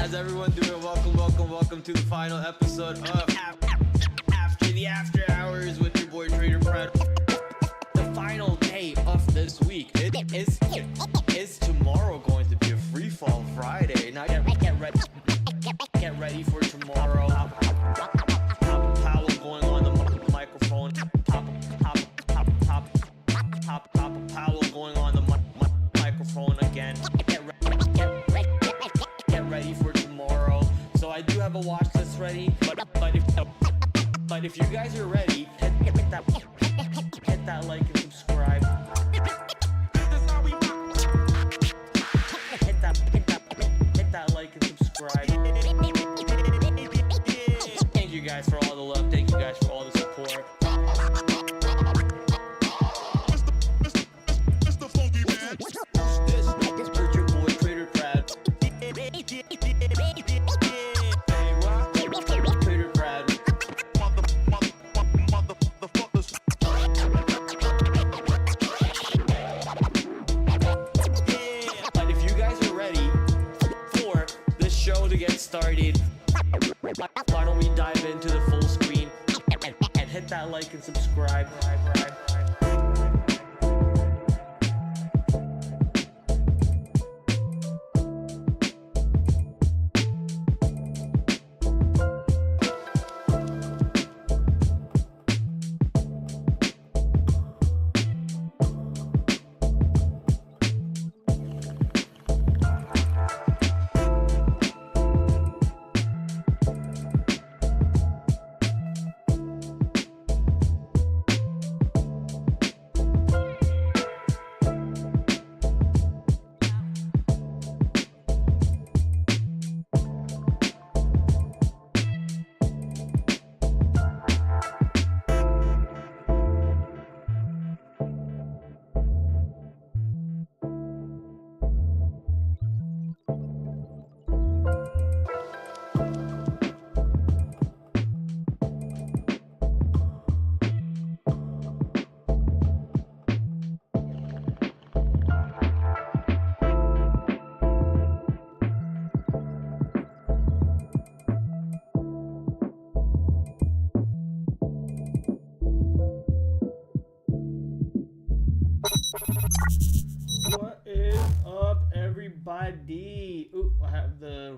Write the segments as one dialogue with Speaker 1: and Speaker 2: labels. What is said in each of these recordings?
Speaker 1: How's everyone doing? Welcome to the final episode of After the After Hours with your boy TraderPrad. The final day of this week is tomorrow going to be a free fall Friday. Now get ready for tomorrow. Powell going on the microphone. Powell going on the microphone again. Get ready for tomorrow. So I do have a watch list ready, but if you guys are ready, hit that like and subscribe. Hit that like and subscribe. Thank you guys for all the love. Thank you guys for all the support. This is your boy TraderPrad. TraderPrad. But if you guys are ready for this show to get started, why don't we dive into the full screen and hit that like and subscribe. What is up, everybody? Ooh, I have the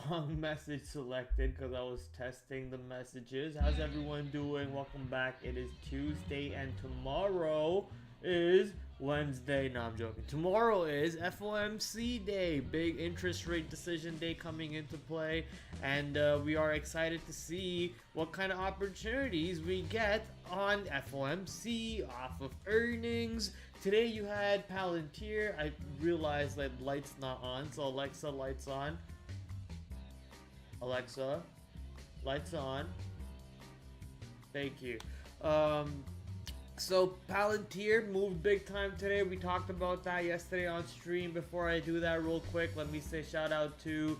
Speaker 1: wrong message selected because I was testing the messages. How's everyone doing? Welcome back. It is Tuesday and tomorrow is Wednesday. No, I'm joking. Tomorrow is FOMC day, big interest rate decision day coming into play, and we are excited to see what kind of opportunities we get on FOMC off of earnings. Today you had Palantir. I realized that light's not on, so Alexa, lights on. Alexa, lights on. Thank you. So Palantir moved big time today. We talked about that yesterday on stream. Before I do that real quick, let me say shout out to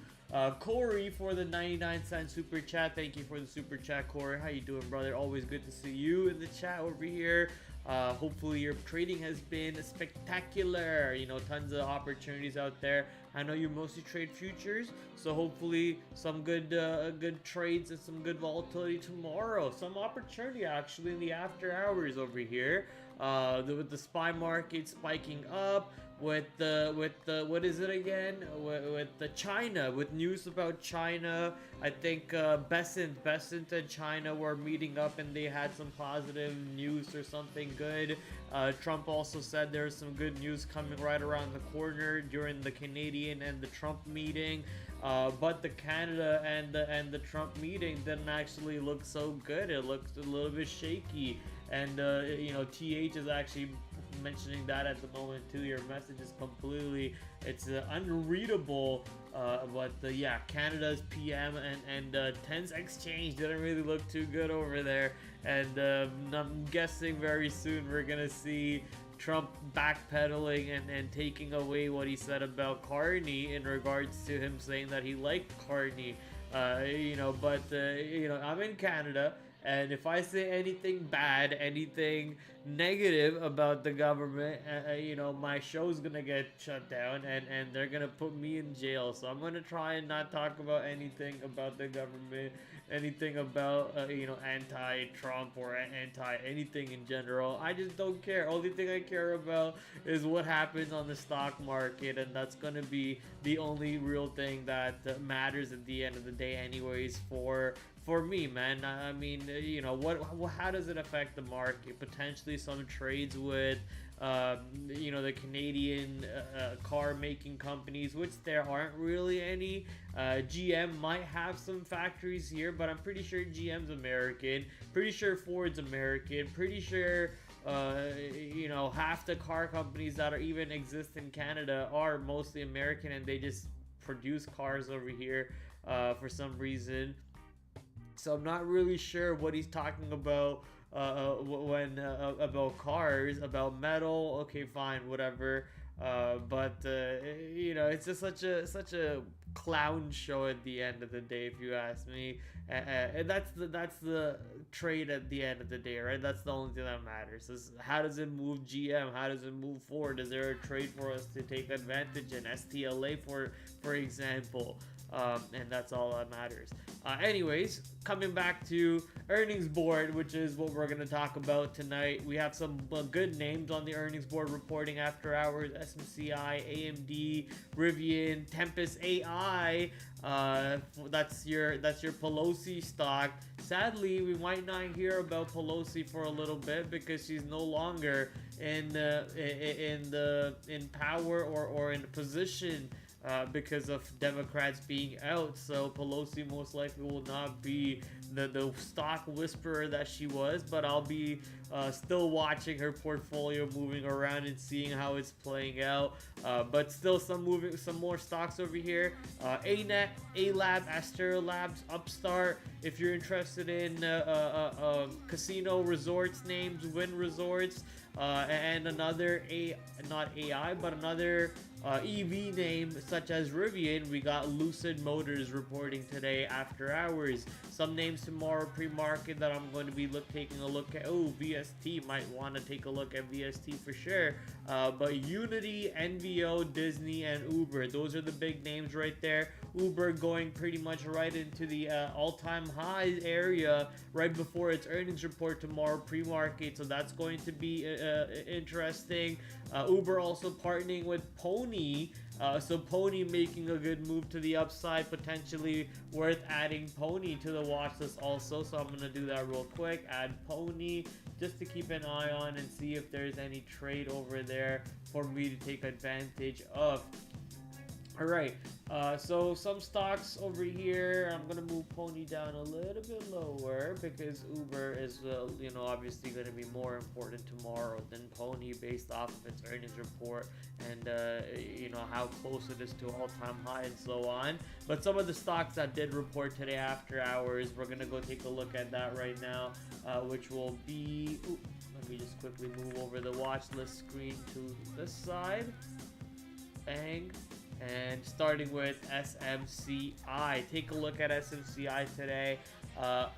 Speaker 1: Corey for the 99-cent super chat. Thank you for the super chat, Corey. How you doing, brother? Always good to see you in the chat over here. Hopefully your trading has been spectacular. You know, tons of opportunities out there. I know you mostly trade futures, so hopefully some good trades and some good volatility tomorrow. Some opportunity actually in the after hours over here. With the SPY market spiking up, with the what is it again? With the China, with news about China. I think Besant and China were meeting up and they had some positive news or something good. Trump also said there's some good news coming right around the corner during the Canadian and the Trump meeting. But the Canada and the Trump meeting didn't actually look so good. It looked a little bit shaky. And you know, TH is actually mentioning that at the moment too. Your message is completely, it's unreadable. But yeah, Canada's PM and 10's exchange didn't really look too good over there. And I'm guessing very soon we're gonna see Trump backpedaling and taking away what he said about Carney in regards to him saying that he liked Carney. But I'm in Canada, and if I say anything bad, anything negative about the government, my show's gonna get shut down, and they're gonna put me in jail. So I'm gonna try and not talk about anything about the government, anything about anti-Trump or anti anything in general. I just don't care. Only thing I care about is what happens on the stock market, and that's gonna be the only real thing that matters at the end of the day, anyways. For me, man. I mean, how does it affect the market? Potentially some trades with the Canadian car making companies, which there aren't really any. GM might have some factories here, but I'm pretty sure GM's American, pretty sure Ford's American, pretty sure half the car companies that are even exist in Canada are mostly American, and they just produce cars over here for some reason. So I'm not really sure what he's talking about when about cars, about metal. Okay, fine, whatever. But it's just such a clown show at the end of the day, if you ask me. And that's the trade at the end of the day, right? That's the only thing that matters. Is how does it move GM? How does it move forward? Is there a trade for us to take advantage in STLA, for example? And that's all that matters. Anyways, coming back to earnings board, which is what we're going to talk about tonight. We have some good names on the earnings board reporting after hours: SMCI, AMD, Rivian, Tempest AI. That's your Pelosi stock. Sadly, we might not hear about Pelosi for a little bit because she's no longer in power or in position. Because of Democrats being out, so Pelosi most likely will not be the stock whisperer that she was, but I'll be still watching her portfolio moving around and seeing how it's playing out. But still some more stocks over here. ANET, A-Lab, Astero Labs, Upstart. If you're interested in casino resorts names, Wynn Resorts, and another another EV name such as Rivian. We got Lucid Motors reporting today after hours. Some names tomorrow pre-market that I'm going to be taking a look at. Oh, VST, might want to take a look at VST for sure. But Unity, NVO, Disney, and Uber, those are the big names right there. Uber going pretty much right into the all-time high area right before its earnings report tomorrow pre-market, so that's going to be interesting. Uber also partnering with Pony, so Pony making a good move to the upside, potentially worth adding Pony to the watch list also. So I'm gonna do that real quick, add Pony just to keep an eye on and see if there's any trade over there for me to take advantage of. All right, so some stocks over here. I'm gonna move Pony down a little bit lower because Uber is, obviously going to be more important tomorrow than Pony based off of its earnings report and how close it is to all-time high and so on. But some of the stocks that did report today after hours, we're gonna go take a look at that right now, which will be. Let me just quickly move over the watch list screen to this side. Bang. And starting with SMCI, take a look at SMCI today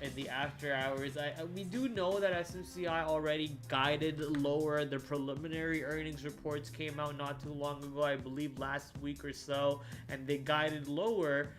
Speaker 1: in the after hours. We do know that SMCI already guided lower. The preliminary earnings reports came out not too long ago, I believe last week or so, and they guided lower.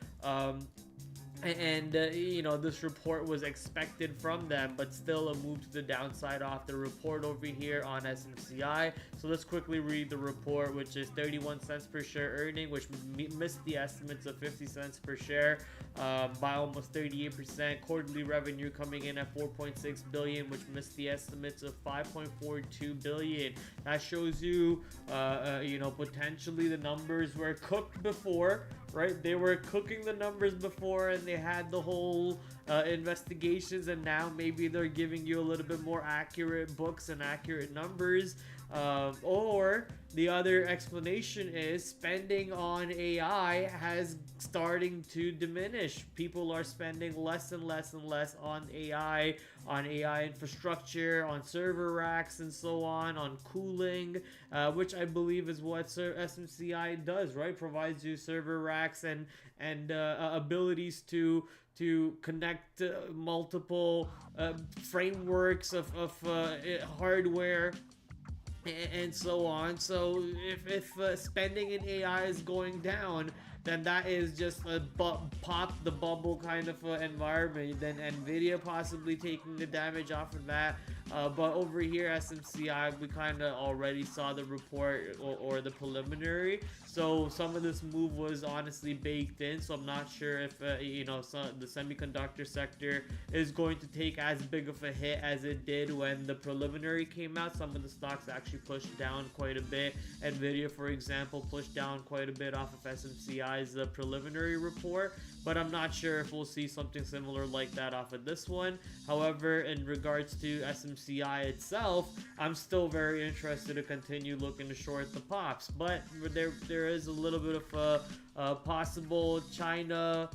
Speaker 1: This report was expected from them, but still a move to the downside off the report over here on SMCI. So let's quickly read the report, which is 31 cents per share earning, which missed the estimates of 50 cents per share by almost 38%. Quarterly revenue coming in at 4.6 billion, which missed the estimates of 5.42 billion. That shows you, potentially the numbers were cooked before. Right, they were cooking the numbers before, and they had the whole investigations, and now maybe they're giving you a little bit more accurate books and accurate numbers. Or the other explanation is spending on AI has starting to diminish. People are spending less and less and less on AI infrastructure, on server racks and so on cooling, which I believe is what SMCI does, right? Provides you server racks and abilities to connect multiple frameworks of hardware and so on. So if spending in AI is going down, then that is just a pop the bubble kind of environment. Then Nvidia possibly taking the damage off of that. But over here, SMCI, we kind of already saw the report or the preliminary. So some of this move was honestly baked in. So I'm not sure if the semiconductor sector is going to take as big of a hit as it did when the preliminary came out. Some of the stocks actually pushed down quite a bit. Nvidia, for example, pushed down quite a bit off of SMCI's preliminary report. But I'm not sure if we'll see something similar like that off of this one. However, in regards to SMCI itself, I'm still very interested to continue looking to short the pops. But there is a little bit of a possible China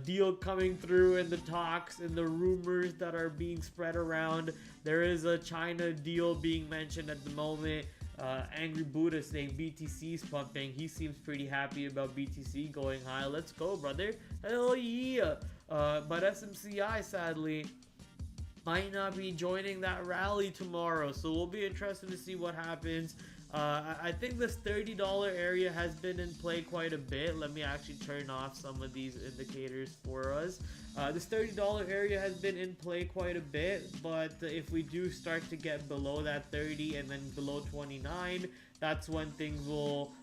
Speaker 1: deal coming through in the talks and the rumors that are being spread around. There is a China deal being mentioned at the moment. Angry Buddha saying BTC's pumping. He seems pretty happy about BTC going high. Let's go, brother. Hell yeah. But SMCI sadly might not be joining that rally tomorrow, so we'll be interested to see what happens. I think this $30 area has been in play quite a bit. Let me actually turn off some of these indicators for us. This $30 area has been in play quite a bit, but if we do start to get below that 30 and then below 29, that's when things will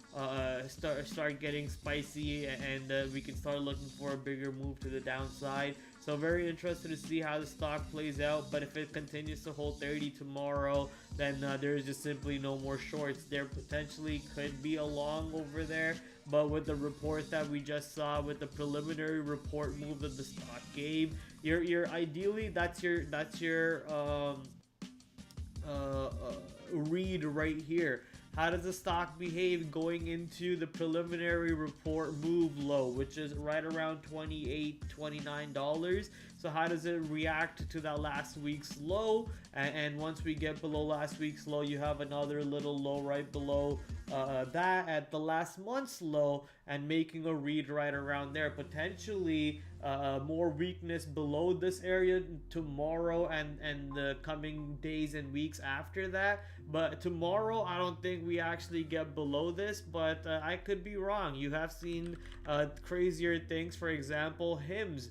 Speaker 1: start getting spicy, and we can start looking for a bigger move to the downside. So very interested to see how the stock plays out, but if it continues to hold 30 tomorrow, then there's just simply no more shorts. There potentially could be a long over there, but with the report that we just saw, with the preliminary report move that the stock gave, you're ideally that's your read right here. How does the stock behave going into the preliminary report move low, which is right around $28, $29? So how does it react to that last week's low? And once we get below last week's low, you have another little low right below that at the last month's low, and making a read right around there. Potentially more weakness below this area tomorrow and the coming days and weeks after that. But tomorrow, I don't think we actually get below this, but I could be wrong. You have seen crazier things. For example, HIMS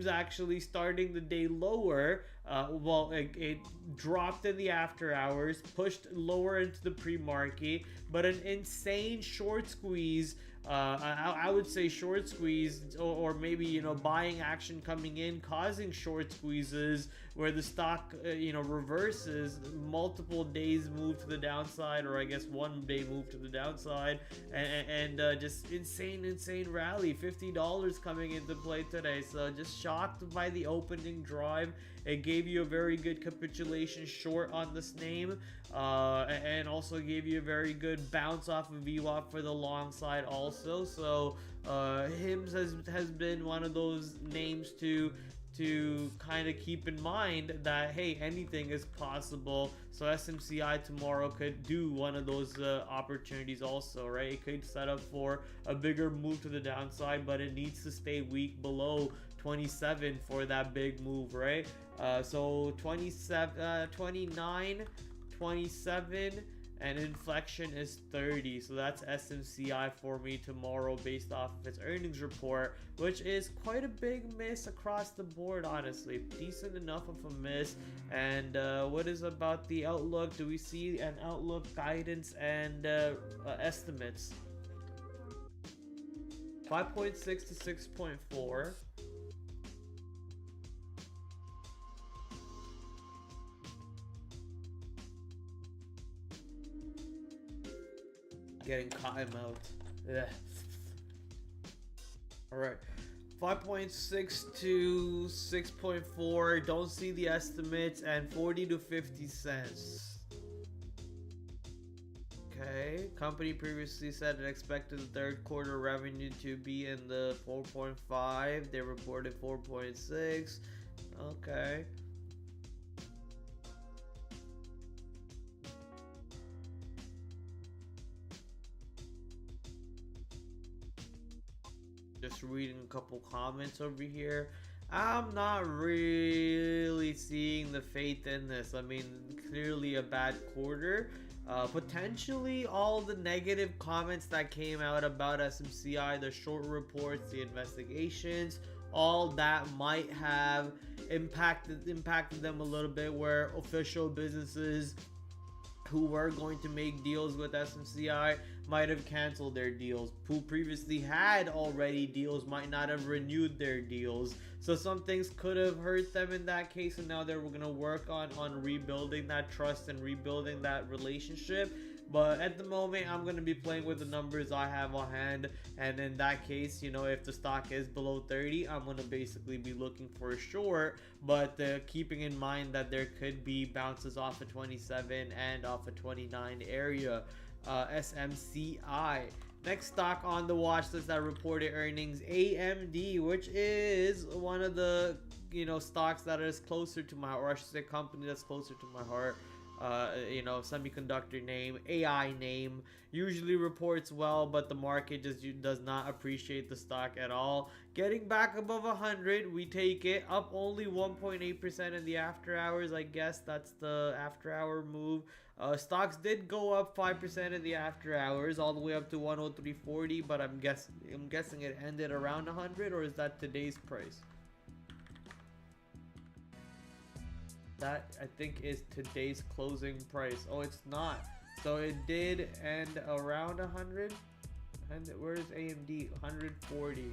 Speaker 1: actually starting the day lower. It dropped in the after hours, pushed lower into the pre-market, but an insane short squeeze. I would say short squeeze, or maybe buying action coming in, causing short squeezes where the stock reverses, multiple days move to the downside, or I guess one day move to the downside, and just insane rally. $50 coming into play today. So just shocked by the opening drive. It gave you a very good capitulation short on this name, and also gave you a very good bounce off of VWAP for the long side also. So HIMS has been one of those names to kind of keep in mind that, hey, anything is possible. So SMCI tomorrow could do one of those opportunities also, right? It could set up for a bigger move to the downside, but it needs to stay weak below 27 for that big move, right? So 27, 29, 27, and inflection is 30. So that's SMCI for me tomorrow based off of its earnings report, which is quite a big miss across the board, honestly. Decent enough of a miss. And what is about the outlook? Do we see an outlook, guidance, and estimates? 5.6 to 6.4. Getting caught him out. Ugh. All right, 5.6 to 6.4. Don't see the estimates, and 40 to 50 cents. Okay. Company previously said it expected the third quarter revenue to be in the 4.5. They reported 4.6. Okay. Just reading a couple comments over here. I'm not really seeing the faith in this. I mean, clearly a bad quarter. Potentially all the negative comments that came out about SMCI, the short reports, the investigations, all that might have impacted them a little bit, where official businesses who were going to make deals with SMCI might have canceled their deals. Who previously had already deals might not have renewed their deals. So some things could have hurt them in that case, and now they're going to work on rebuilding that trust and rebuilding that relationship. But at the moment, I'm going to be playing with the numbers I have on hand. And in that case, you know, if the stock is below 30, I'm going to basically be looking for a short. But keeping in mind that there could be bounces off of 27 and off of 29 area. SMCI. Next stock on the watch list that reported earnings, AMD, which is one of the, you know, stocks that is closer to my heart, or I should say company that's closer to my heart. You know, semiconductor name, AI name, usually reports well, but the market just does not appreciate the stock at all. Getting back above 100, we take it. Up only 1.8% in the after hours. I guess that's the after hour move. Stocks did go up 5% in the after hours, all the way up to 103.40, but I'm guessing it ended around 100, or is that today's price? That, I think, is today's closing price. Oh, it's not. So it did end around 100. And where's AMD? 140.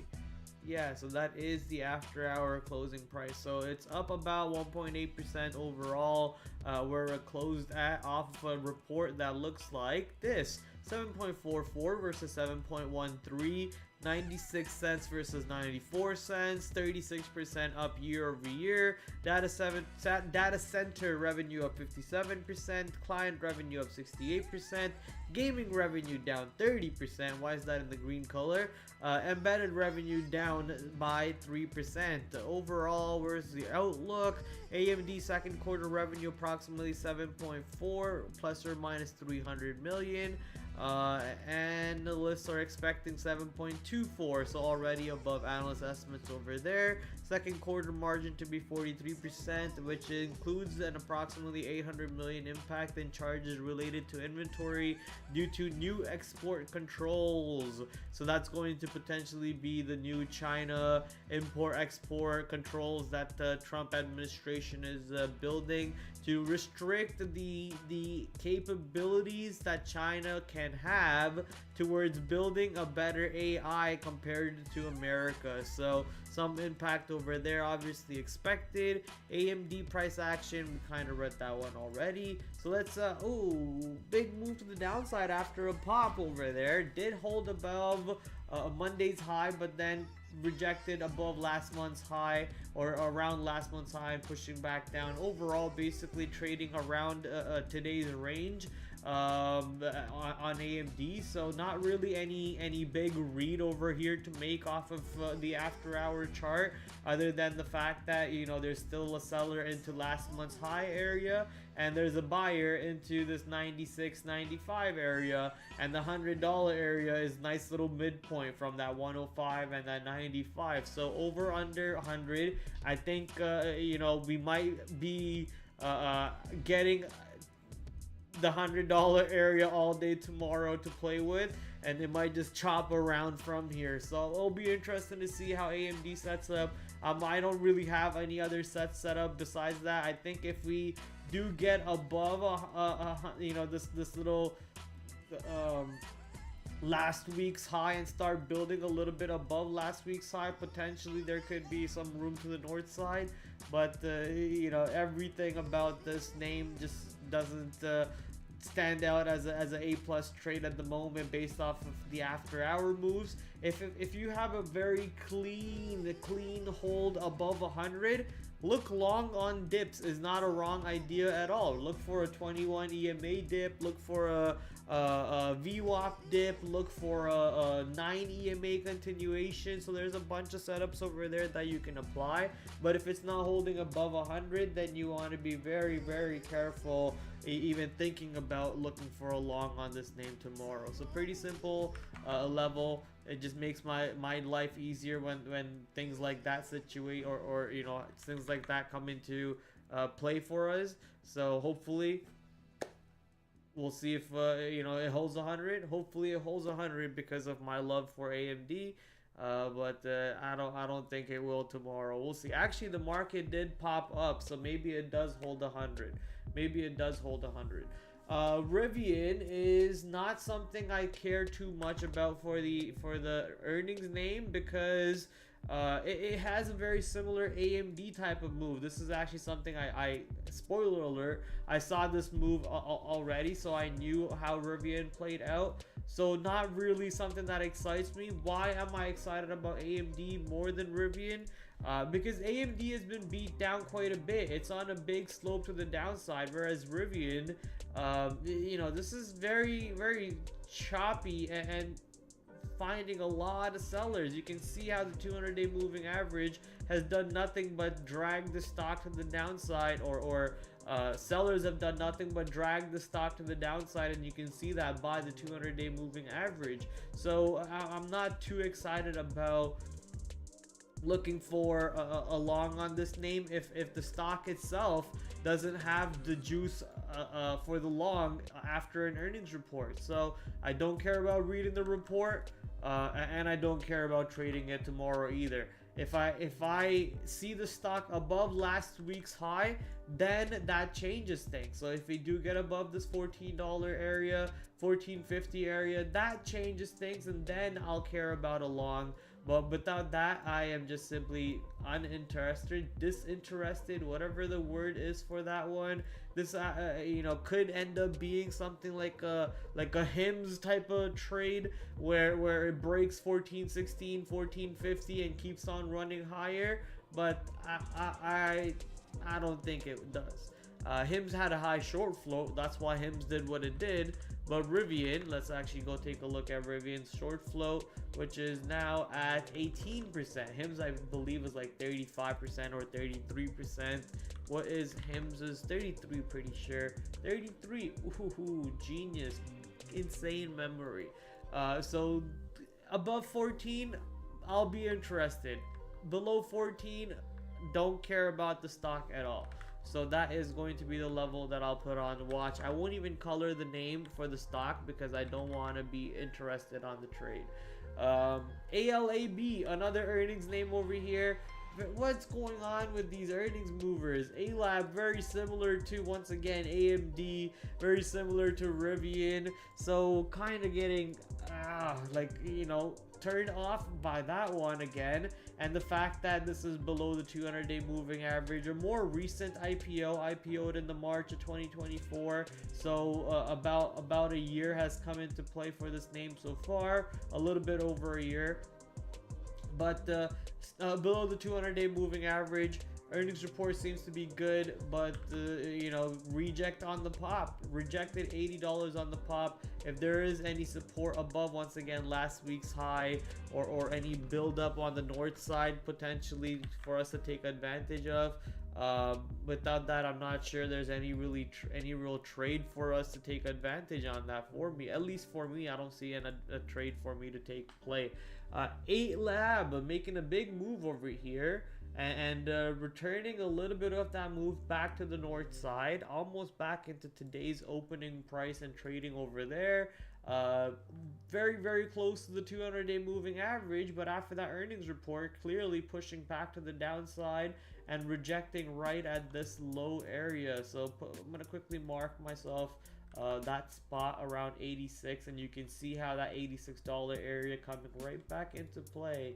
Speaker 1: Yeah, so that is the after hour closing price. So it's up about 1.8% overall, where it closed at, off of a report that looks like this: 7.44 versus 7.13, 96 cents versus 94 cents, 36% up year over year. Data center revenue up 57%, client revenue up 68%, gaming revenue down 30%. Why is that in the green color? Embedded revenue down by 3%. Overall, where's the outlook? AMD second quarter revenue approximately 7.4 plus or minus 300 million. Analysts are expecting 7.24, so already above analyst estimates over there. Second quarter margin to be 43%, which includes an approximately 800 million impact in charges related to inventory due to new export controls. So that's going to potentially be the new China import-export controls that the Trump administration is building to restrict the capabilities that China can have towards building a better AI compared to America. So some impact over there obviously expected. AMD price action, we kind of read that one already. So let's big move to the downside after a pop over there. Did hold above Monday's high, but then rejected above last month's high, or around last month's high, and pushing back down. Overall, basically trading around today's range on AMD. So not really any big read over here to make off of the after hour chart, other than the fact that, you know, there's still a seller into last month's high area, and there's a buyer into this 96.95 area, and the $100 area is nice little midpoint from that 105 and that 95. So over under 100, I think you know, we might be getting the $100 area all day tomorrow to play with, and it might just chop around from here. So it'll be interesting to see how AMD sets up. I don't really have any other sets set up besides that. I think if we do get above you know, this little last week's high and start building a little bit above last week's high, potentially there could be some room to the north side. But you know, everything about this name just doesn't stand out as a A+ trade at the moment based off of the after hour moves. If you have a very clean hold above 100, look long on dips is not a wrong idea at all. Look for a 21 EMA dip, look for a VWAP dip, look for a 9 EMA continuation. So there's a bunch of setups over there that you can apply, but if it's not holding above 100, then you want to be very, very careful even thinking about looking for a long on this name tomorrow. So pretty simple level. It just makes my life easier when things like that situate, or you know, things like that come into play for us. So hopefully we'll see if you know, it holds 100. Hopefully it holds 100 because of my love for AMD. But I don't think it will tomorrow. We'll see. Actually, the market did pop up, so maybe it does hold 100. Maybe it does hold 100. Rivian is not something I care too much about for the earnings name, because it has a very similar AMD type of move. This is actually something I spoiler alert, I saw this move already, so I knew how Rivian played out. So not really something that excites me. Why am I excited about AMD more than Rivian? Because AMD has been beat down quite a bit. It's on a big slope to the downside, whereas Rivian, you know, this is very, very choppy and finding a lot of sellers. You can see how the 200-day moving average has done nothing but drag the stock to the downside, or sellers have done nothing but drag the stock to the downside, and you can see that by the 200-day moving average. So I'm not too excited about looking for a long on this name if the stock itself doesn't have the juice for the long after an earnings report. So I don't care about reading the report, and I don't care about trading it tomorrow either. If I see the stock above last week's high, then that changes things. So if we do get above this $14 area, $14.50 area, that changes things, and then I'll care about a long. But without that, I am just simply uninterested, disinterested, whatever the word is for that one. This you know, could end up being something like a HIMS type of trade where it breaks 14.16, 14.50 and keeps on running higher. But I don't think it does. HIMS had a high short float, that's why HIMS did what it did. But Rivian, let's actually go take a look at Rivian's short float, which is now at 18%. HIMS, I believe, is like 35% or 33%. What is HIMS's? 33, pretty sure. 33. Ooh, genius. Insane memory. So above 14, I'll be interested. Below 14, don't care about the stock at all. So that is going to be the level that I'll put on watch. I won't even color the name for the stock because I don't want to be interested on the trade. ALAB, another earnings name over here. What's going on with these earnings movers? ALAB, very similar to, once again, AMD, very similar to Rivian. So kind of getting, like, you know, turned off by that one again. And the fact that this is below the 200-day moving average. A more recent IPO'd in the March of 2024. So about a year has come into play for this name so far, a little bit over a year. But below the 200-day moving average. Earnings report seems to be good, but you know, reject on the pop. Rejected $80 on the pop. If there is any support above, once again, last week's high, or any build up on the north side potentially for us to take advantage of. Without that, I'm not sure there's any real trade for us to take advantage on that. For me, at least for me, I don't see a trade for me to take play. 8Lab making a big move over here. And returning a little bit of that move back to the north side, almost back into today's opening price and trading over there. Very, very close to the 200-day moving average, but after that earnings report, clearly pushing back to the downside and rejecting right at this low area. So I'm going to quickly mark myself that spot around 86, and you can see how that $86 area coming right back into play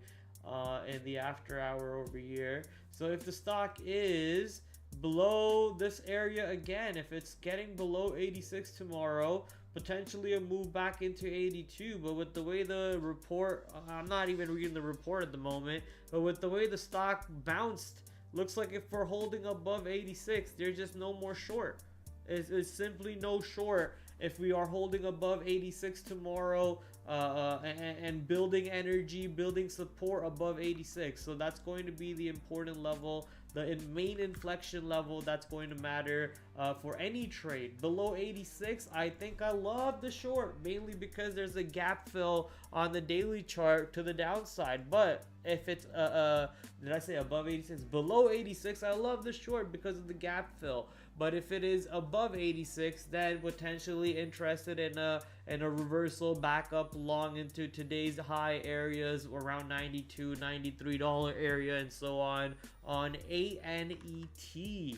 Speaker 1: in the after hour over here. So if the stock is below this area again, if it's getting below 86 tomorrow, potentially a move back into 82. But with the way the report, I'm not even reading the report at the moment, but with the way the stock bounced looks like if we're holding above 86, there's just no more short. It's simply no short if we are holding above 86 tomorrow, and building energy, building support above 86. So that's going to be the important level, the main inflection level that's going to matter for any trade. Below 86, I think I love the short, mainly because there's a gap fill on the daily chart to the downside. But if it's did I say above 86? Below 86, I love the short because of the gap fill. But if it is above 86, then potentially interested in a reversal back up long into today's high areas around $92, $93 area and so on ANET.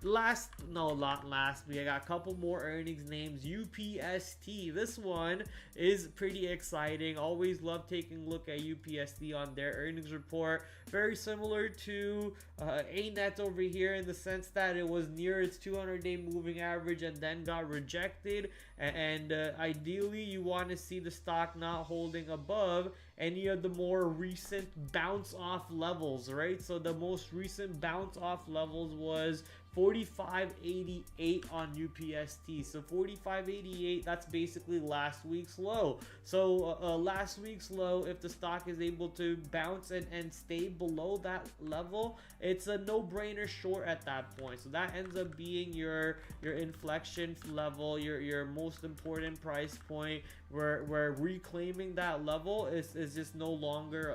Speaker 1: Not last, we got a couple more earnings names. UPST, this one is pretty exciting. Always love taking a look at UPST on their earnings report. Very similar to ANET over here in the sense that it was near its 200-day moving average and then got rejected, and ideally you want to see the stock not holding above any of the more recent bounce off levels, right? So the most recent bounce off levels was 45.88 on UPST. So 45.88, that's basically last week's low. So last week's low, if the stock is able to bounce and stay below that level, it's a no-brainer short at that point. So that ends up being your inflection level, your most important price point, where reclaiming that level is just no longer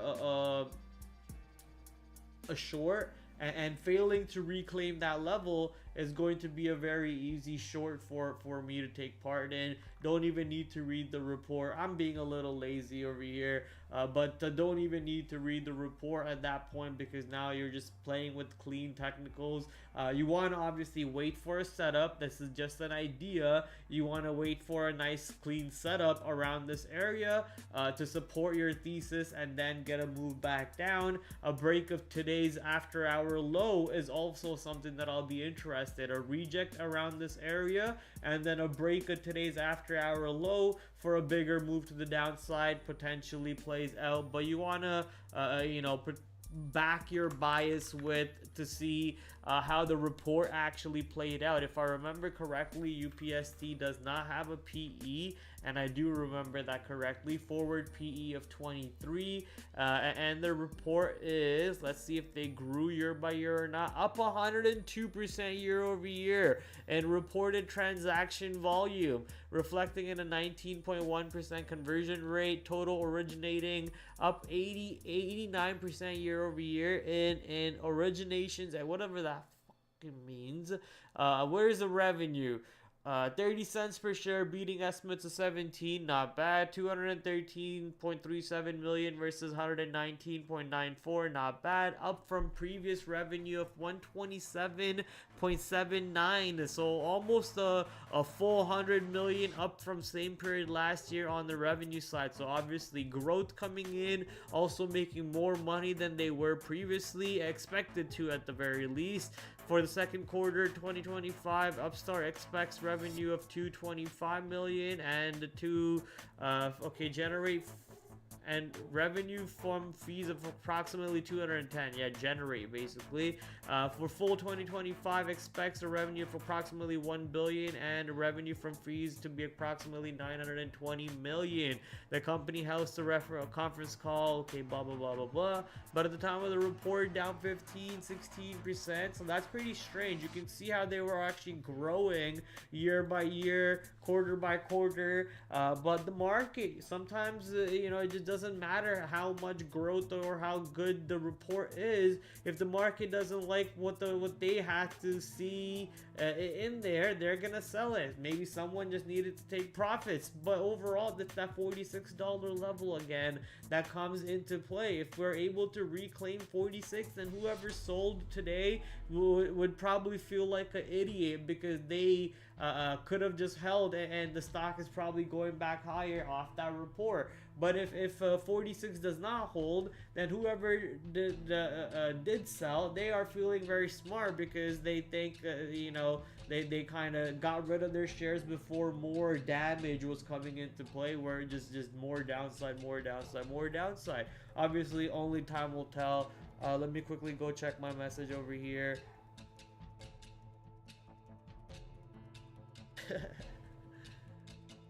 Speaker 1: a short, and failing to reclaim that level is going to be a very easy short for me to take part in. Don't even need to read the report. I'm being a little lazy over here, but don't even need to read the report at that point, because now you're just playing with clean technicals. You want to obviously wait for a setup. This is just an idea. You want to wait for a nice clean setup around this area to support your thesis, and then get a move back down. A break of today's after hour low is also something that I'll be interested. A reject around this area, and then a break of today's after hour low for a bigger move to the downside potentially plays out. But you want to back your bias with to see how the report actually played out. If I remember correctly, UPST does not have a PE, and I do remember that correctly. Forward PE of 23, and the report is, let's see if they grew year by year or not, up 102% year over year, and reported transaction volume reflecting in a 19.1% conversion rate, total originating up 89% year over year in originations, and whatever that fucking means. Where's the revenue? 30 cents per share, beating estimates of 17, not bad. 213.37 million versus 119.94, not bad. Up from previous revenue of 127.79, so almost a full 100 million up from same period last year on the revenue side. So obviously growth coming in, also making more money than they were previously expected to, at the very least. For the second quarter 2025, Upstart expects revenue of 225 million and generate and revenue from fees of approximately 210. Generate basically. For full 2025, expects a revenue of approximately 1 billion and revenue from fees to be approximately 920 million. The company hosts a conference call, blah blah blah blah blah. But at the time of the report, down 15-16%. So that's pretty strange. You can see how they were actually growing year by year, quarter by quarter. But the market sometimes, it just doesn't matter how much growth or how good the report is. If the market doesn't like what they have to see in there, they're gonna sell it. Maybe someone just needed to take profits, but overall, it's that $46 level again that comes into play. If we're able to reclaim 46, then whoever sold today would probably feel like an idiot, because they could have just held, and the stock is probably going back higher off that report. But if 46 does not hold, then whoever did sell, they are feeling very smart, because they think they kind of got rid of their shares before more damage was coming into play, where just more downside. Obviously only time will tell Let me quickly go check my message over here.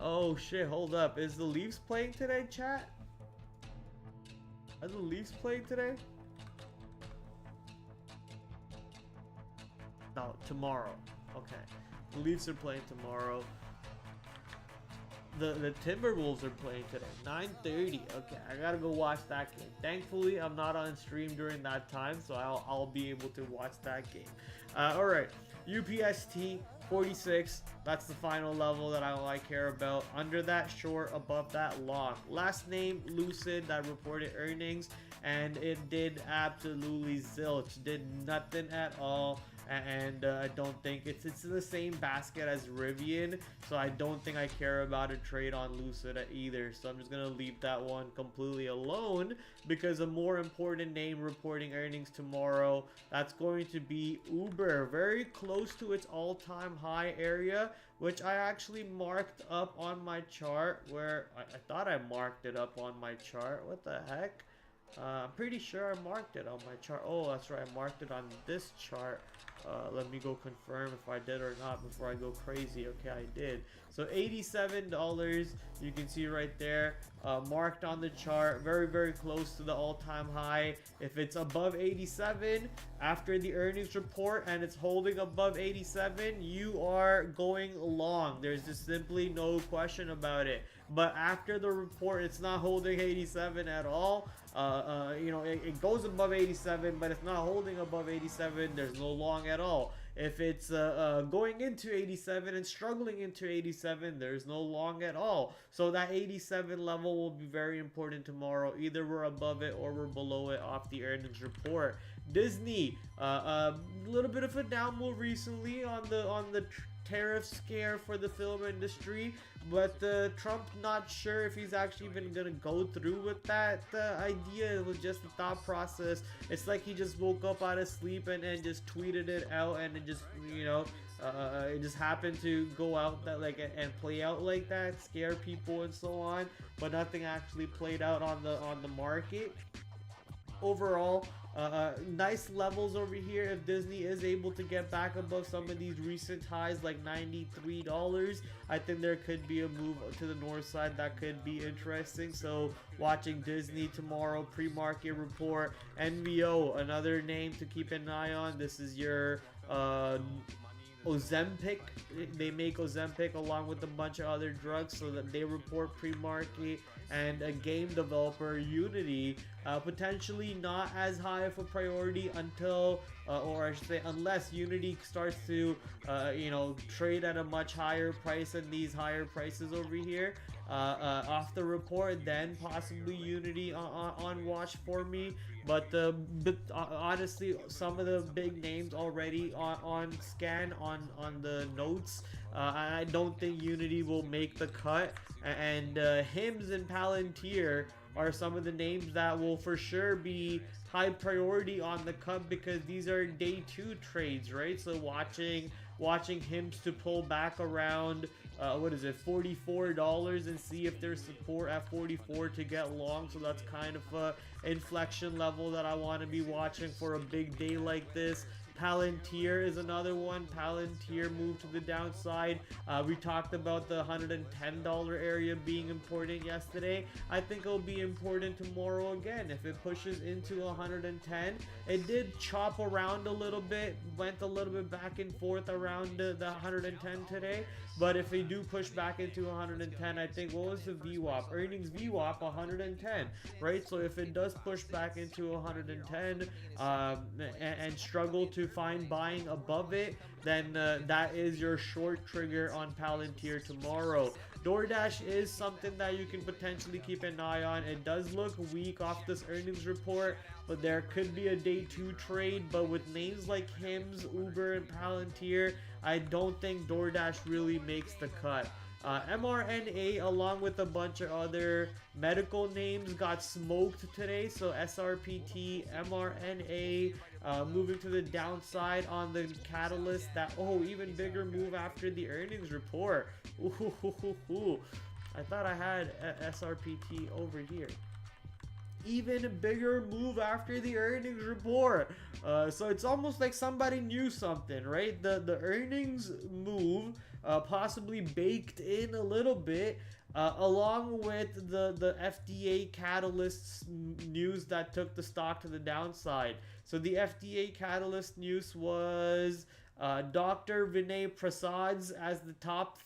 Speaker 1: Oh shit, hold up. Is the Leafs playing today, chat? Are the Leafs playing today? No, tomorrow. Okay. The Leafs are playing tomorrow. The Timberwolves are playing today. 9:30. Okay, I gotta go watch that game. Thankfully, I'm not on stream during that time, so I'll be able to watch that game. Alright. UPST 46. That's the final level that I care about. Under that, short. Above that, long. Last name, Lucid, that reported earnings, and it did absolutely zilch. Did nothing at all. And I don't think it's in the same basket as Rivian, so I don't think I care about a trade on Lucid either. So I'm just gonna leave that one completely alone, because a more important name reporting earnings tomorrow, that's going to be Uber, very close to its all-time high area, which I actually marked up on my chart. Where I thought I marked it up on my chart. What the heck? I'm pretty sure I marked it on my chart. Oh, that's right, I marked it on this chart. Let me go confirm if I did or not before I go crazy. Okay, I did. So $87, you can see right there, marked on the chart, very close to the all-time high. If it's above 87 after the earnings report and it's holding above 87, you are going long. There's just simply no question about it. But after the report, it's not holding 87 at all. You know, it goes above 87, but it's not holding above 87. There's no long at all. If it's going into 87 and struggling into 87, there's no long at all. So that 87 level will be very important tomorrow. Either we're above it or we're below it off the earnings report. Disney, a little bit of a down move recently on the tariff scare for the film industry, but Trump not sure if he's actually even gonna go through with that idea. It was just a thought process. It's like he just woke up out of sleep and just tweeted it out, and it just, you know, it just happened to go out that and play out like that, scare people and so on, but nothing actually played out on the market. Overall, nice levels over here. If Disney is able to get back above some of these recent highs, like $93, I think there could be a move to the north side that could be interesting. So watching Disney tomorrow, pre-market report. NVO, another name to keep an eye on. This is your Ozempic. They make Ozempic along with a bunch of other drugs, so that they report pre-market. And a game developer, Unity, potentially not as high of a priority until, or I should say, unless Unity starts to, you know, trade at a much higher price than these higher prices over here. Off the report, then possibly Unity on watch for me. But honestly, some of the big names already on scan on the notes. I don't think Unity will make the cut. And Hims and Palantir are some of the names that will for sure be high priority on the cut, because these are day 2 trades, right? So watching Hims to pull back around what is it, $44, and see if there's support at 44 to get long. So that's kind of a inflection level that I want to be watching for a big day like this. Palantir is another one. Palantir moved to the downside. We talked about the $110 area being important yesterday. I think it'll be important tomorrow again. If it pushes into 110, it did chop around a little bit, went a little bit back and forth around the 110 today. But if they do push back into 110, I think, what was the VWAP? Earnings VWAP 110, right? So if it does push back into 110 and struggle to find buying above it, then that is your short trigger on Palantir tomorrow. DoorDash is something that you can potentially keep an eye on. It does look weak off this earnings report, but there could be a day 2 trade. But with names like Hims, Uber, and Palantir, I don't think DoorDash really makes the cut. mRNA, along with a bunch of other medical names, got smoked today. So SRPT, mRNA, moving to the downside on the catalyst that, oh, even bigger move after the earnings report. Ooh, I thought I had SRPT over here. even bigger move after the earnings report. So it's almost like somebody knew something, right? The earnings move possibly baked in a little bit, along with the FDA catalyst news that took the stock to the downside. So the FDA catalyst news was Dr. Vinay Prasad's as the top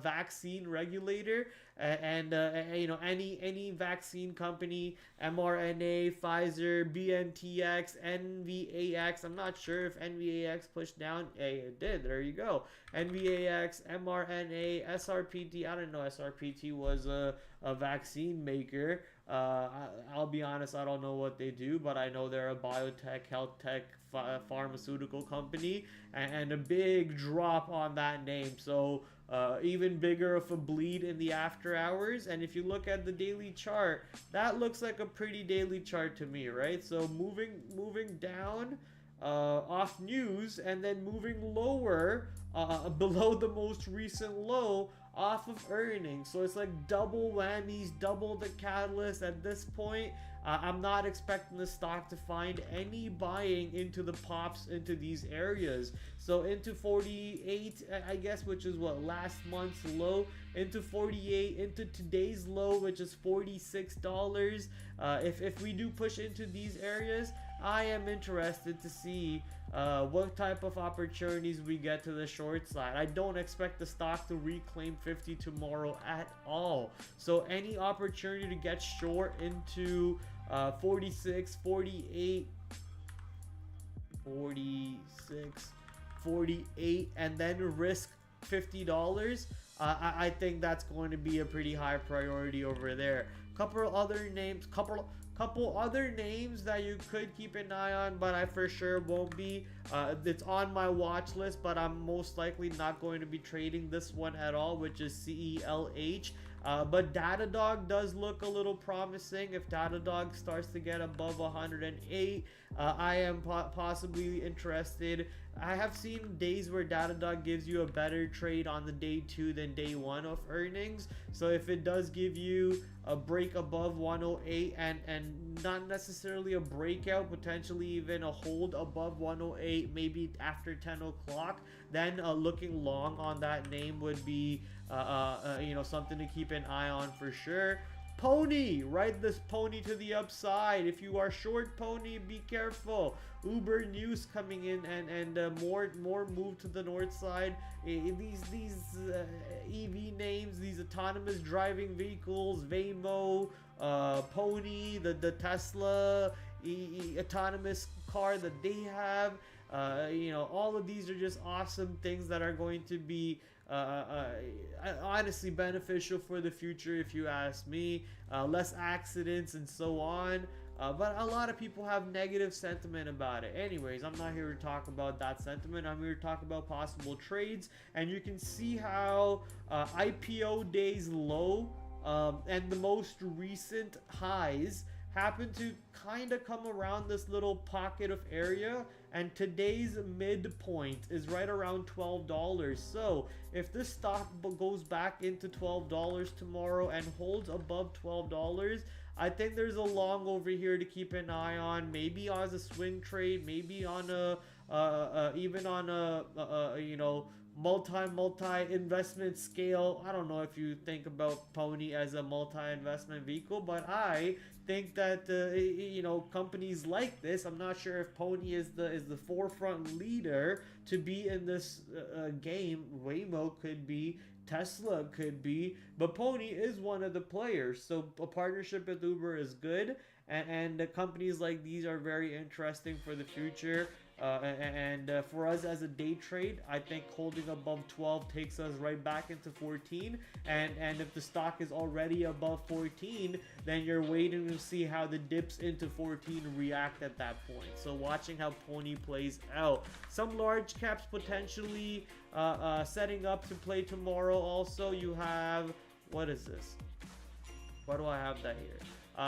Speaker 1: vaccine regulator, and you know, any vaccine company, mRNA, Pfizer, BNTX, NVAX. I'm not sure if NVAX pushed down. Hey, it did. There you go. NVAX, mRNA, SRPT. I don't know. SRPT was a vaccine maker. I'll be honest, I don't know what they do, but I know they're a biotech, health tech, pharmaceutical company, and a big drop on that name. So even bigger of a bleed in the after hours. And if you look at the daily chart, that looks like a pretty daily chart to me, right? So moving down off news, and then moving lower below the most recent low off of earnings. So it's like double whammies, double the catalyst at this point. I'm not expecting the stock to find any buying into the pops into these areas. So into 48, I guess, which is what, last month's low, into 48, into today's low, which is $46. If we do push into these areas, I am interested to see what type of opportunities we get to the short side. I don't expect the stock to reclaim 50 tomorrow at all. So any opportunity to get short into 46, 48, 46, 48, and then risk $50, I think that's going to be a pretty high priority over there. Couple other names that you could keep an eye on, but I for sure won't be. It's on my watch list, but I'm most likely not going to be trading this one at all, which is CELH. But Datadog does look a little promising. If Datadog starts to get above 108, I am possibly interested. I have seen days where Datadog gives you a better trade on the day 2 than day 1 of earnings. So if it does give you a break above 108 and not necessarily a breakout, potentially even a hold above 108, maybe after 10 o'clock, then looking long on that name would be you know, something to keep an eye on for sure. Pony, ride this pony to the upside. If you are short pony, be careful. Uber news coming in, and more move to the north side. These EV names, these autonomous driving vehicles, Waymo, Pony, the Tesla autonomous car that they have. You know, all of these are just awesome things that are going to be honestly beneficial for the future, if you ask me. Less accidents and so on. But a lot of people have negative sentiment about it. Anyways, I'm not here to talk about that sentiment. I'm here to talk about possible trades. And you can see how IPO days low and the most recent highs happen to kind of come around this little pocket of area, and today's midpoint is right around $12. So if this stock goes back into $12 tomorrow and holds above $12, I think there's a long over here to keep an eye on, maybe as a swing trade, maybe on a even on a you know, multi investment scale. I don't know if you think about Pony as a multi-investment vehicle, but I think that you know, companies like this, I'm not sure if Pony is the forefront leader to be in this game. Waymo could be, Tesla could be, but Pony is one of the players. So a partnership with Uber is good, and companies like these are very interesting for the future. For us as a day trade, I think holding above 12 takes us right back into 14, and if the stock is already above 14, then you're waiting to see how the dips into 14 react at that point. So watching how Pony plays out. Some large caps potentially setting up to play tomorrow. Also, you have, what is this? Why do I have that here?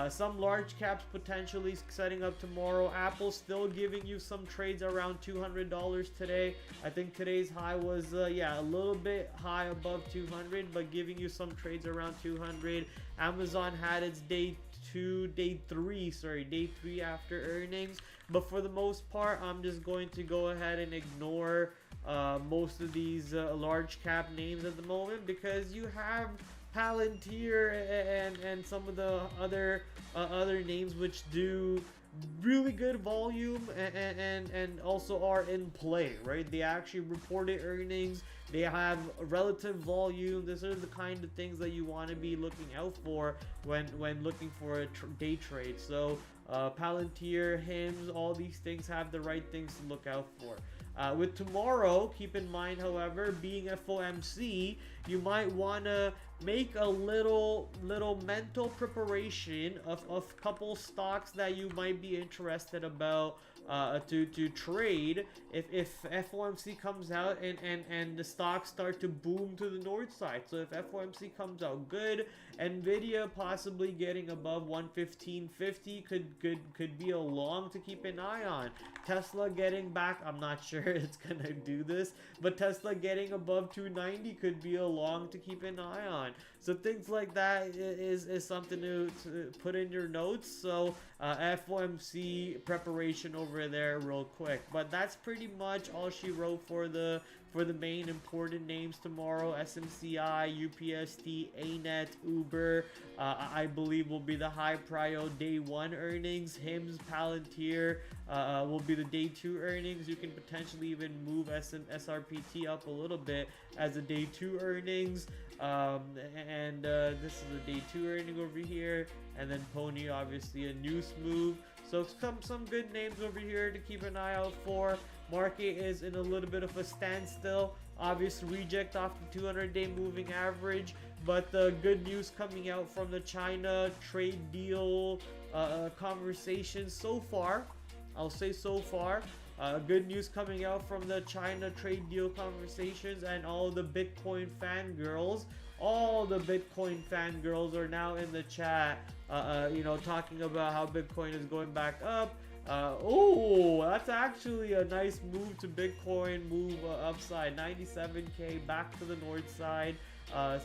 Speaker 1: Some large caps potentially setting up tomorrow. Apple still giving you some trades around $200 today. I think today's high was yeah, a little bit high above 200, but giving you some trades around 200. Amazon had its day day three after earnings. But for the most part, I'm just going to go ahead and ignore most of these large cap names at the moment, because you have Palantir and some of the other names which do really good volume and also are in play, right? They actually reported earnings, they have relative volume. These are the kind of things that you want to be looking out for when looking for a day trade. So Palantir, HIMS, all these things have the right things to look out for. With tomorrow, keep in mind, however, being FOMC, you might want to make a little mental preparation of couple stocks that you might be interested about to trade if FOMC comes out and the stocks start to boom to the north side. So if FOMC comes out good, Nvidia possibly getting above 115.50 could be a long to keep an eye on. Tesla getting back, I'm not sure it's gonna do this, but Tesla getting above 290 could be a long to keep an eye on. So things like that is something to put in your notes. So FOMC preparation over there real quick. But that's pretty much all she wrote for the main important names tomorrow. SMCI, UPST, ANET, Uber, I believe will be the high prio day one earnings. HIMS, Palantir will be the day two earnings. You can potentially even move SRPT up a little bit as a day two earnings. This is a day two earning over here, and then Pony obviously a news move. So some good names over here to keep an eye out for. Market is in a little bit of a standstill. Obvious reject off the 200-day moving average, but the good news coming out from the China trade deal conversation so far, I'll say so far, good news coming out from the China trade deal conversations, and all the Bitcoin fangirls. All the Bitcoin fangirls are now in the chat, talking about how Bitcoin is going back up. Oh, that's actually a nice move to Bitcoin, move upside, 97k back to the north side.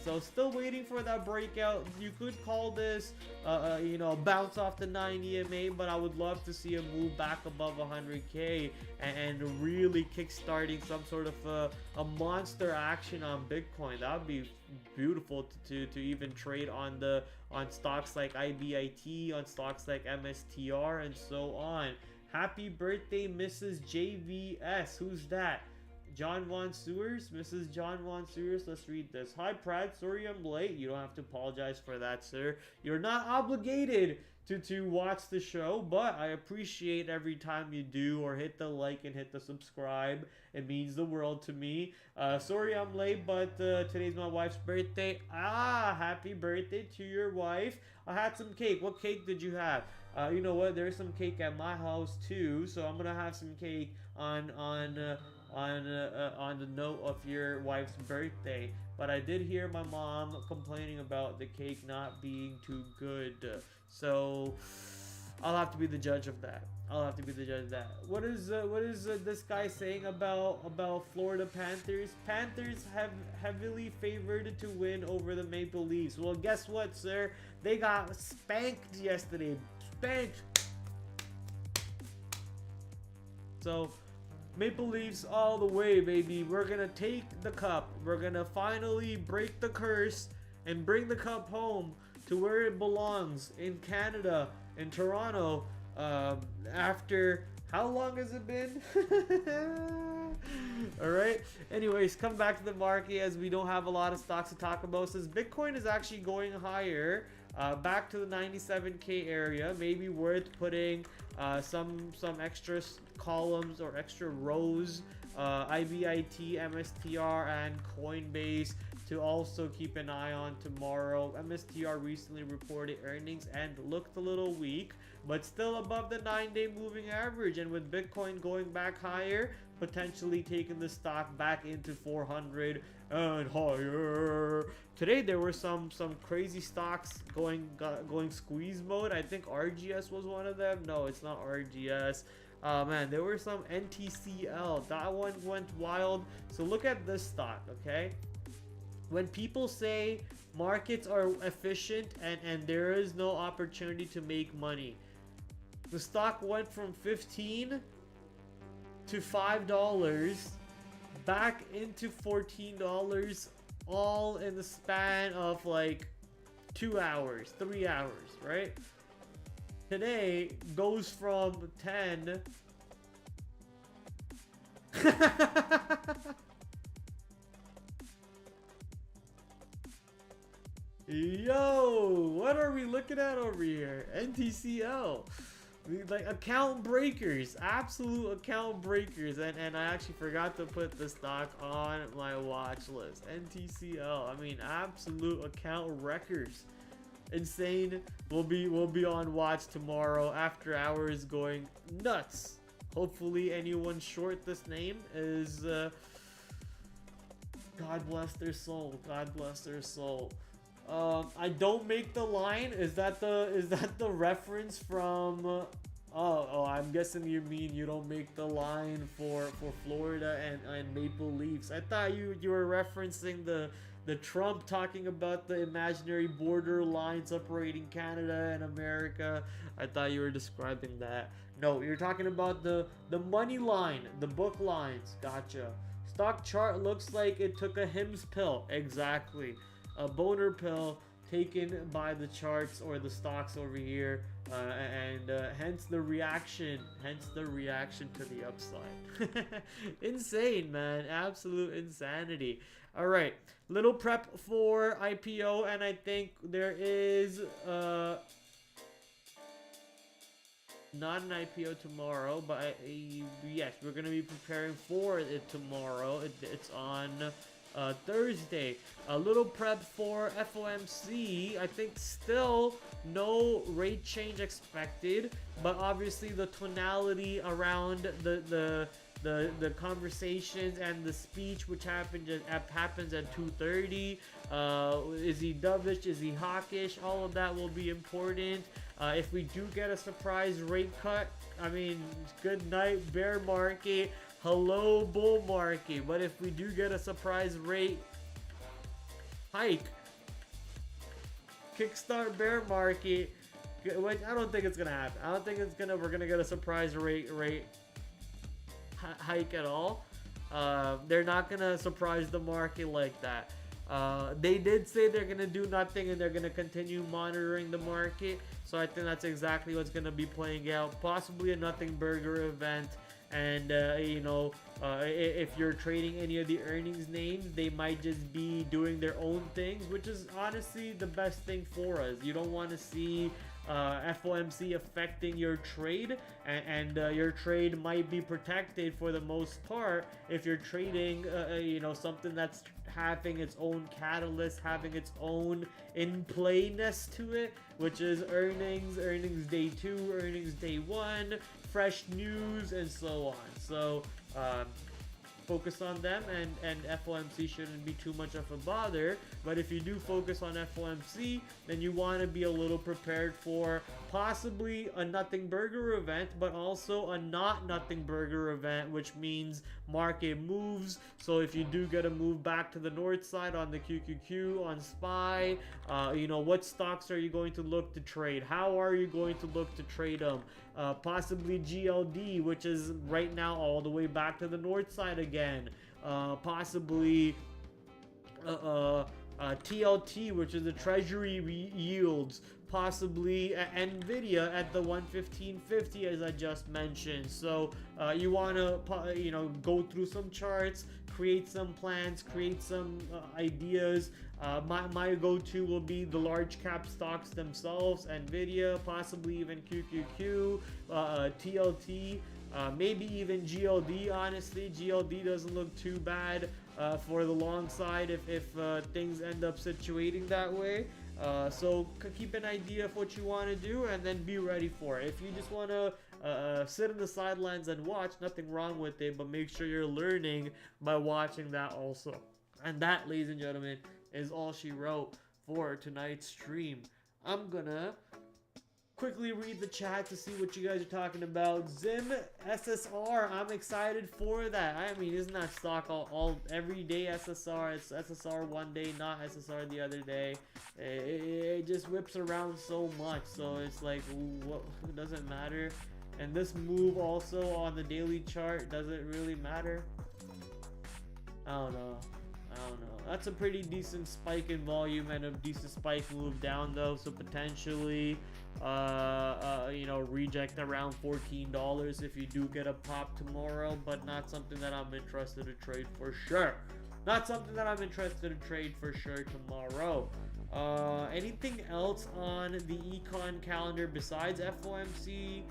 Speaker 1: So still waiting for that breakout. You could call this bounce off the 9 EMA, but I would love to see a move back above 100k and really kickstarting some sort of a monster action on Bitcoin. That would be beautiful to even trade on stocks like IBIT, on stocks like MSTR, and so on. Happy birthday, Mrs. JVS. Who's that? John Von Sewers, Mrs. John Von Sewers. Let's read this. Hi, Prad. Sorry I'm late. You don't have to apologize for that, sir. You're not obligated to watch the show, but I appreciate every time you do, or hit the like and hit the subscribe. It means the world to me. Sorry I'm late, but today's my wife's birthday. Happy birthday to your wife. I had some cake. What cake did you have? You know what? There's some cake at my house too, so I'm gonna have some cake on the note of your wife's birthday. But I did hear my mom complaining about the cake not being too good, so I'll have to be the judge of that. What is this guy saying about Florida Panthers? Panthers have heavily favored to win over the Maple Leafs. Well, guess what, sir? They got spanked yesterday. Spanked. So Maple Leafs all the way, baby. We're gonna take the cup. We're gonna finally break the curse and bring the cup home to where it belongs, in Canada, in Toronto. After how long has it been? All right. Anyways, come back to the market, as we don't have a lot of stocks to talk about. Since Bitcoin is actually going higher, back to the 97k area, maybe worth putting some extra columns or extra rows, IBIT, MSTR, and Coinbase to also keep an eye on tomorrow. MSTR recently reported earnings and looked a little weak, but still above the 9-day moving average, and with Bitcoin going back higher, potentially taking the stock back into 400 and higher. Today there were some crazy stocks going squeeze mode. I think RGS was one of them. No, it's not RGS. Man, there were some NTCL. That one went wild. So look at this stock, okay? when people say markets are efficient and there is no opportunity to make money, the stock went from 15 to $5 back into $14 all in the span of like 2 hours, 3 hours, right? Today goes from 10 Yo, what are we looking at over here? NTCL. Like account breakers, absolute account breakers, and I actually forgot to put the stock on my watch list. NTCL, I mean absolute account wreckers, insane. We'll be on watch tomorrow after hours, going nuts. Hopefully anyone short this name is God bless their soul. God bless their soul. I don't make the line. Is that the reference from? Oh, I'm guessing you mean you don't make the line for Florida and Maple Leafs. I thought you were referencing the Trump talking about the imaginary border line separating Canada and America. I thought you were describing that. No, you're talking about the money line, the book lines. Gotcha. Stock chart looks like it took a Hims pill. Exactly. A boner pill taken by the charts or the stocks over here, and hence the reaction to the upside. Insane, man. Absolute insanity. All right, little prep for IPO, and I think there is not an IPO tomorrow, but yes, we're gonna be preparing for it tomorrow. It's on Thursday. A little prep for FOMC. I think still no rate change expected, but obviously the tonality around the conversations and the speech, which happens at 2:30. Is he dovish? Is he hawkish? All of that will be important. If we do get a surprise rate cut, I mean, good night bear market. Hello bull market. But if we do get a surprise rate hike, kickstart bear market, which I don't think it's gonna happen. I don't think we're gonna get a surprise rate hike at all. They're not gonna surprise the market like that. They did say they're gonna do nothing and they're gonna continue monitoring the market. So I think that's exactly what's gonna be playing out. Possibly a nothing burger event. And if you're trading any of the earnings names, they might just be doing their own things, which is honestly the best thing for us. You don't want to see FOMC affecting your trade, and your trade might be protected for the most part if you're trading something that's having its own catalyst, having its own in playness to it, which is earnings day 2, earnings day 1, fresh news, and so on. So focus on them, and FOMC shouldn't be too much of a bother. But if you do focus on FOMC, then you want to be a little prepared for possibly a nothing burger event, but also a not nothing burger event, which means market moves. So if you do get a move back to the north side on the QQQ, on SPY, what stocks are you going to look to trade? How are you going to look to trade them? Possibly GLD, which is right now all the way back to the north side again. Possibly TLT, which is the treasury yields. Possibly Nvidia at the 115.50, as I just mentioned. So you want to go through some charts, create some plans, create some ideas. My go-to will be the large cap stocks themselves, Nvidia, possibly even QQQ, TLT, maybe even GLD. Honestly, GLD doesn't look too bad for the long side if things end up situating that way. So keep an idea of what you want to do and then be ready for it. If you just want to sit on the sidelines and watch, nothing wrong with it, but make sure you're learning by watching that also. And that, ladies and gentlemen, is all she wrote for tonight's stream. I'm gonna quickly read the chat to see what you guys are talking about. Zim SSR, I'm excited for that. I mean, isn't that stock all every day SSR? It's SSR one day, not SSR the other day. It just whips around so much, so it's like, what, it doesn't matter. And this move also on the daily chart doesn't really matter. I don't know. That's a pretty decent spike in volume and a decent spike move down though, so potentially you know, reject around $14 if you do get a pop tomorrow, but not something that I'm interested to trade for sure. Not something that I'm interested to trade for sure tomorrow. Anything else on the econ calendar besides FOMC?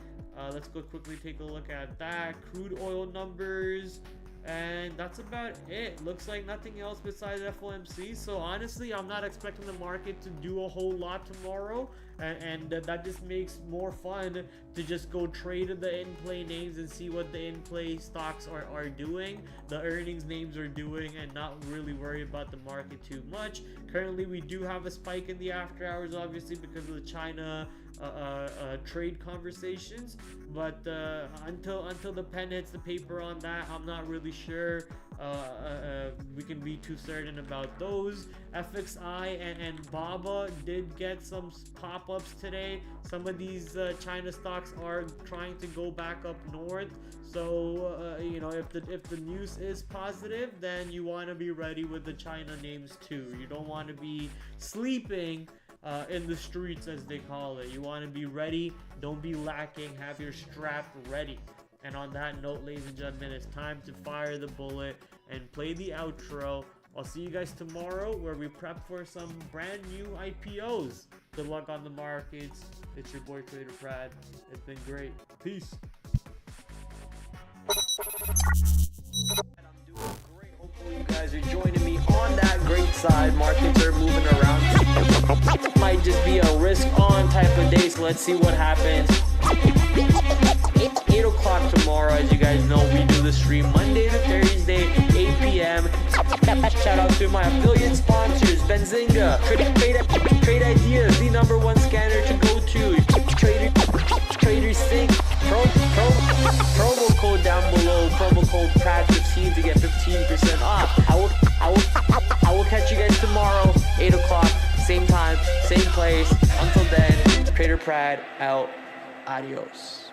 Speaker 1: Let's go quickly take a look at that. Crude oil numbers. And that's about it. Looks like nothing else besides FOMC. So honestly, I'm not expecting the market to do a whole lot tomorrow, and that just makes more fun to just go trade the in-play names and see what the in-play stocks are doing, the earnings names are doing, and not really worry about the market too much. Currently, we do have a spike in the after hours, obviously, because of the China trade conversations, but until the pen hits the paper on that, I'm not really sure we can be too certain about those. FXI and BABA did get some pop-ups today. Some of these China stocks are trying to go back up north, so you know, if the news is positive, then you want to be ready with the China names too. You don't want to be sleeping in the streets, as they call it. You want to be ready, don't be lacking, have your strap ready. And on that note, ladies and gentlemen, it's time to fire the bullet and play the outro. I'll see you guys tomorrow where we prep for some brand new IPOs. Good luck on the markets. It's your boy TraderPrad. It's been great. Peace. Hopefully you guys are joining me on that great side. Markets are moving around. Might just be a risk on type of day, so let's see what happens. 8 o'clock tomorrow, as you guys know, we do the stream Monday to Thursday, 8 p.m. Shout out to my affiliate sponsors, Benzinga, Trade Ideas, the #1 scanner to go to, Trader Sync, promo code down below, promo code PRAD15 to get 15% off. I will catch you guys tomorrow, 8 o'clock, same time, same place. Until then, TraderPrad out. Adios.